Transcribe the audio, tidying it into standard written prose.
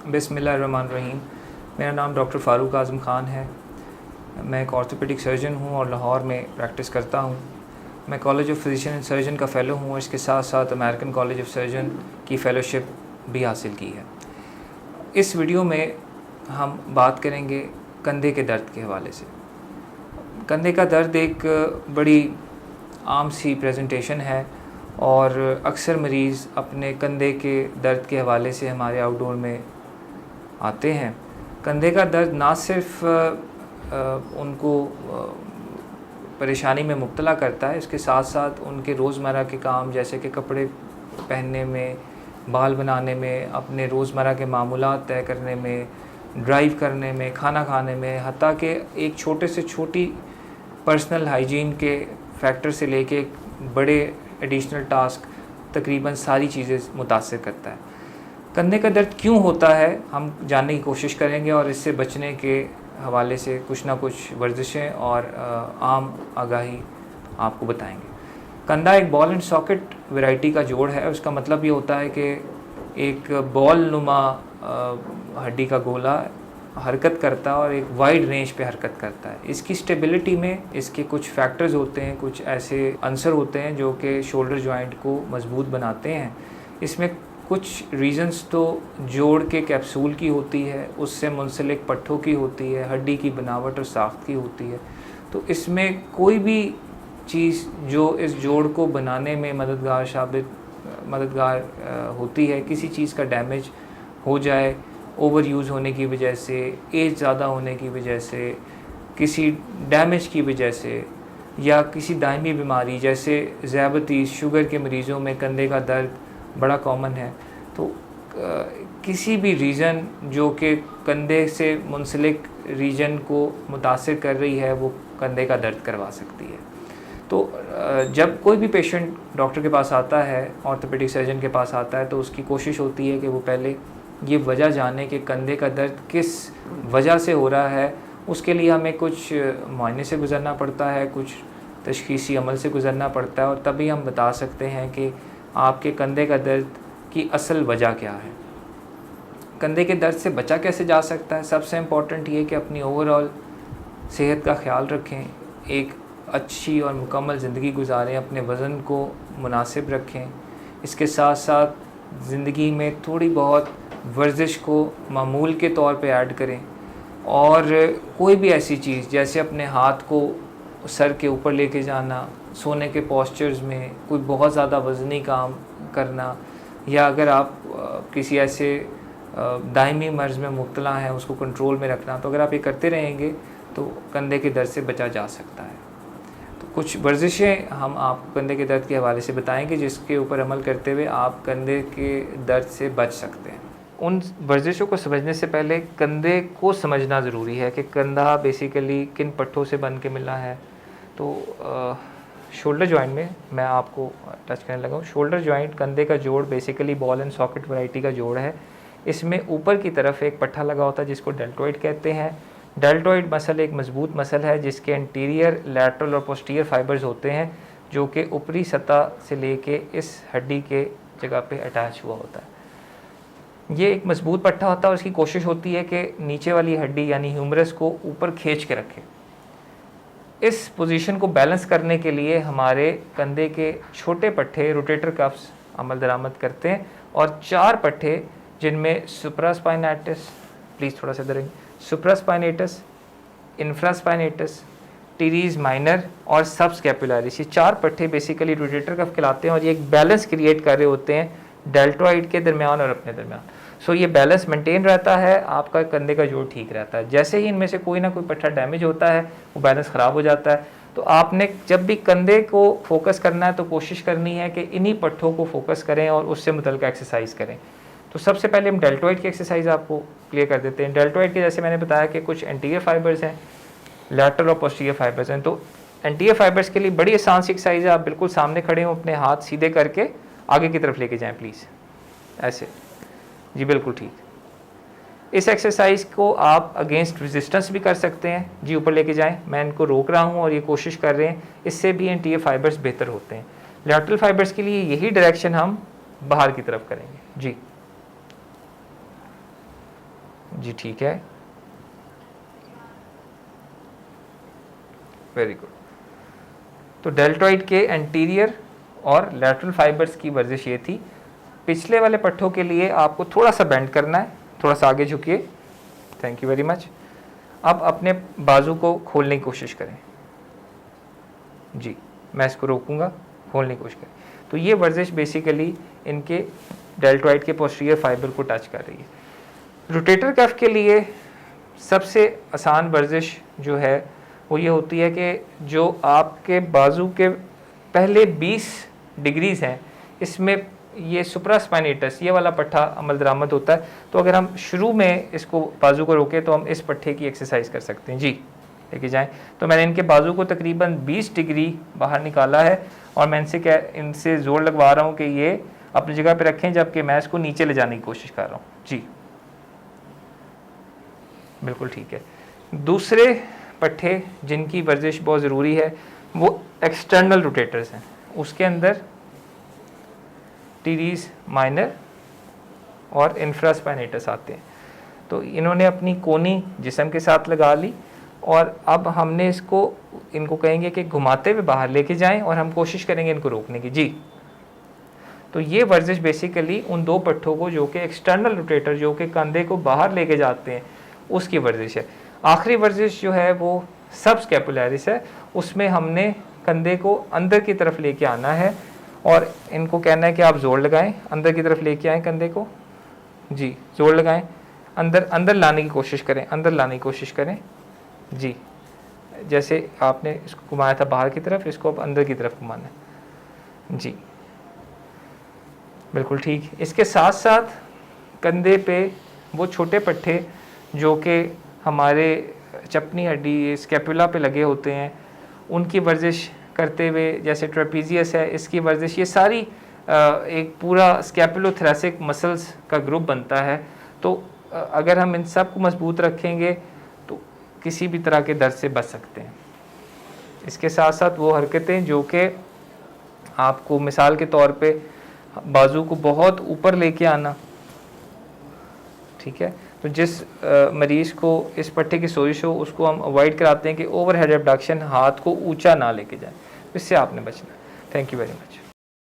बिस्मिल्लाहिर्रहमानिर्रहीम। मेरा नाम डॉक्टर फ़ारूक आज़म ख़ान है। मैं एक ऑर्थोपेडिक सर्जन हूँ और लाहौर में प्रैक्टिस करता हूँ। मैं college of physician and surgeon का फ़ेलो हूँ और इसके साथ साथ अमेरिकन कॉलेज ऑफ सर्जन की फ़ेलोशिप भी हासिल की है। इस वीडियो में हम बात करेंगे कंधे के दर्द के हवाले से। कंधे का दर्द एक बड़ी आम सी प्रेजेंटेशन है और अक्सर मरीज़ अपने कंधे के दर्द के हवाले से हमारे आउटडोर में आते हैं। कंधे का दर्द ना सिर्फ उनको परेशानी में मुब्तला करता है, इसके साथ साथ उनके रोज़मर्रा के काम जैसे कि कपड़े पहनने में, बाल बनाने में, अपने रोज़मर्रा के मामूलात तय करने में, ड्राइव करने में, खाना खाने में, हत्ता कि एक छोटे से छोटी पर्सनल हाइजीन के फैक्टर से लेके बड़े एडिशनल टास्क तकरीबन सारी चीज़ें मुतासिर करता है। कंधे का दर्द क्यों होता है हम जानने की कोशिश करेंगे और इससे बचने के हवाले से कुछ ना कुछ वर्जिशें और आम आगाही आपको बताएंगे। कंधा एक बॉल एंड सॉकेट वैरायटी का जोड़ है। उसका मतलब ये होता है कि एक बॉल नुमा हड्डी का गोला हरकत करता है और एक वाइड रेंज पे हरकत करता है। इसकी स्टेबिलिटी में इसके कुछ फैक्टर्स होते हैं, कुछ ऐसे अंसर होते हैं जो कि शोल्डर जॉइंट को मजबूत बनाते हैं। इसमें कुछ रीज़न्स तो जोड़ के कैप्सूल की होती है, उससे मुंसलिक पट्ठों की होती है, हड्डी की बनावट और साख्त की होती है। तो इसमें कोई भी चीज़ जो इस जोड़ को बनाने में मददगार होती है, किसी चीज़ का डैमेज हो जाए ओवर यूज़ होने की वजह से, एज ज़्यादा होने की वजह से, किसी डैमेज की वजह से या किसी दायमी बीमारी जैसे ज़ियाबतीस, शुगर के मरीज़ों में कंधे का दर्द बड़ा कॉमन है। तो किसी भी रीज़न जो कि कंधे से मुंसलिक रीजन को मुतासिर कर रही है वो कंधे का दर्द करवा सकती है। तो जब कोई भी पेशेंट डॉक्टर के पास आता है, ऑर्थोपेडिक सर्जन के पास आता है, तो उसकी कोशिश होती है कि वो पहले ये वजह जाने कि कंधे का दर्द किस वजह से हो रहा है। उसके लिए हमें कुछ मुआयने से गुज़रना पड़ता है, कुछ तशख़ीसी अमल से गुज़रना पड़ता है और तभी हम बता सकते हैं कि आपके कंधे का दर्द की असल वजह क्या है। कंधे के दर्द से बचा कैसे जा सकता है? सबसे इम्पॉर्टेंट ये कि अपनी ओवरऑल सेहत का ख्याल रखें, एक अच्छी और मुकम्मल ज़िंदगी गुजारें, अपने वज़न को मुनासिब रखें। इसके साथ साथ ज़िंदगी में थोड़ी बहुत वर्जिश को मामूल के तौर पे ऐड करें और कोई भी ऐसी चीज़ जैसे अपने हाथ को सर के ऊपर लेके जाना, सोने के पोस्चर्स में कोई बहुत ज़्यादा वज़नी काम करना, या अगर आप किसी ऐसे दायमी मर्ज़ में मुब्तला हैं उसको कंट्रोल में रखना, तो अगर आप ये करते रहेंगे तो कंधे के दर्द से बचा जा सकता है। तो कुछ वर्जिशें हम आपको कंधे के दर्द के हवाले से बताएंगे जिसके ऊपर अमल करते हुए आप कंधे के दर्द से बच सकते हैं। उन वर्जिशों को समझने से पहले कंधे को समझना ज़रूरी है कि कंधा बेसिकली किन पट्ठों से बन के मिला है। तो शोल्डर जॉइंट में मैं आपको टच करने लगा हूँ। शोल्डर जॉइंट कंधे का जोड़ basically ball and socket variety का जोड़ है। इसमें ऊपर की तरफ एक पट्ठा लगा होता है जिसको डेल्टॉइड कहते हैं। डेल्टॉइड मसल एक मजबूत मसल है जिसके इंटीरियर, लैटरल और पोस्टीरियर फाइबर्स होते हैं जो कि ऊपरी सतह से लेके इस हड्डी के जगह पे अटैच हुआ होता है। ये एक मजबूत पट्ठा होता है और उसकी कोशिश होती है कि नीचे वाली हड्डी यानी ह्यूमरस को ऊपर खींच के रखे। इस पोजीशन को बैलेंस करने के लिए हमारे कंधे के छोटे पट्टे रोटेटर कफ्स अमल दरामद करते हैं और 4 पट्टे जिनमें सुप्रास्पाइनेटस, प्लीज़ थोड़ा सा इधर, सुप्रास्पाइनेटस, इंफ्रास्पाइनेटस, टीरीज माइनर और सबस्कैपुलरिस, ये 4 पट्टे बेसिकली रोटेटर कफ कहलाते हैं और ये एक बैलेंस क्रिएट कर रहे होते हैं डेल्टॉइड के दरमियान और अपने दरमियान। सो ये बैलेंस मेंटेन रहता है, आपका कंधे का जोड़ ठीक रहता है। जैसे ही इनमें से कोई ना कोई पट्टा डैमेज होता है वो बैलेंस ख़राब हो जाता है। तो आपने जब भी कंधे को फोकस करना है तो कोशिश करनी है कि इन्हीं पट्टों को फोकस करें और उससे मुतल्लिक एक्सरसाइज करें। तो सबसे पहले हम डेल्टॉइड की एक्सरसाइज आपको क्लियर कर देते हैं। डेल्टॉइड के जैसे मैंने बताया कि कुछ एंटीरियर फाइबर्स हैं, लैटरल और पोस्टीरियर फाइबर्स हैं। तो एंटीरियर फाइबर्स के लिए बड़ी आसान सी एक्सरसाइज है। आप बिल्कुल सामने खड़े हों, अपने हाथ सीधे करके आगे की तरफ लेके जाएँ प्लीज़, ऐसे जी, बिल्कुल ठीक। इस एक्सरसाइज को आप अगेंस्ट रेजिस्टेंस भी कर सकते हैं जी, ऊपर लेके जाएं। मैं इनको रोक रहा हूं और ये कोशिश कर रहे हैं, इससे भी एंटीरियर फाइबर्स बेहतर होते हैं। लैटरल फाइबर्स के लिए यही डायरेक्शन हम बाहर की तरफ करेंगे जी। जी ठीक है, वेरी गुड। तो डेल्टॉइड के एंटीरियर और लैटरल फाइबर्स की वर्जिश ये थी। पिछले वाले पट्ठों के लिए आपको थोड़ा सा बेंड करना है, थोड़ा सा आगे झुकिए, थैंक यू वेरी मच। अब अपने बाजू को खोलने की कोशिश करें, जी मैं इसको रोकूंगा, खोलने की कोशिश करें। तो ये वर्जिश बेसिकली इनके डेल्टॉइड के पोस्टीरियर फाइबर को टच कर रही है। रोटेटर कफ के लिए सबसे आसान वर्जिश जो है वो ये होती है कि जो आपके बाजू के पहले 20 डिग्रीज हैं, इसमें ये सुप्रास्पाइनेटस ये वाला पट्ठा अमल दरामद होता है। तो अगर हम शुरू में इसको बाजू को रोकें तो हम इस पट्ठे की एक्सरसाइज कर सकते हैं। जी लेके जाएं। तो मैंने इनके बाजू को तकरीबन 20 डिग्री बाहर निकाला है और मैं इनसे ज़ोर लगवा रहा हूँ कि ये अपनी जगह पे रखें, जबकि मैं इसको नीचे ले जाने की कोशिश कर रहा हूँ। जी बिल्कुल ठीक है। दूसरे पट्ठे जिनकी वर्जिश बहुत ज़रूरी है वो एक्सटर्नल रोटेटर्स हैं। उसके अंदर टीरीज माइनर और इंफ्रास्पाइनेटस आते हैं। तो इन्होंने अपनी कोनी जिस्म के साथ लगा ली और अब हमने इनको कहेंगे कि घुमाते हुए बाहर लेके जाएं और हम कोशिश करेंगे इनको रोकने की। जी तो ये वर्जिश बेसिकली उन दो पट्ठों को जो कि एक्सटर्नल रोटेटर जो कि कंधे को बाहर लेके जाते हैं उसकी वर्जिश है। आखिरी वर्जिश जो है वो सब स्कैपुलैरिस है। उसमें हमने कंधे को अंदर की तरफ लेके आना है और इनको कहना है कि आप जोर लगाएं, अंदर की तरफ लेके आएँ कंधे को, जी जोर लगाएं, अंदर लाने की कोशिश करें, अंदर लाने की कोशिश करें। जी जैसे आपने इसको घुमाया था बाहर की तरफ, इसको अब अंदर की तरफ घुमाना है। जी बिल्कुल ठीक। इसके साथ साथ कंधे पे वो छोटे पट्टे जो कि हमारे चपनी हड्डी स्कैपुला पे लगे होते हैं उनकी वर्जिश करते हुए, जैसे ट्रेपीजियस है इसकी वर्जिश, ये सारी एक पूरा स्कैपुलोथोरैसिक मसल्स का ग्रुप बनता है। तो अगर हम इन सब को मजबूत रखेंगे तो किसी भी तरह के दर्द से बच सकते हैं। इसके साथ साथ वो हरकतें जो कि आपको मिसाल के तौर पे बाजू को बहुत ऊपर लेके आना, ठीक है। तो जिस मरीज़ को इस पट्टे की सोजिश हो उसको हम अवॉइड कराते हैं कि ओवर हेड एबडक्शन, हाथ को ऊंचा ना लेके जाएं, इससे आपने बचना है। Thank you very much.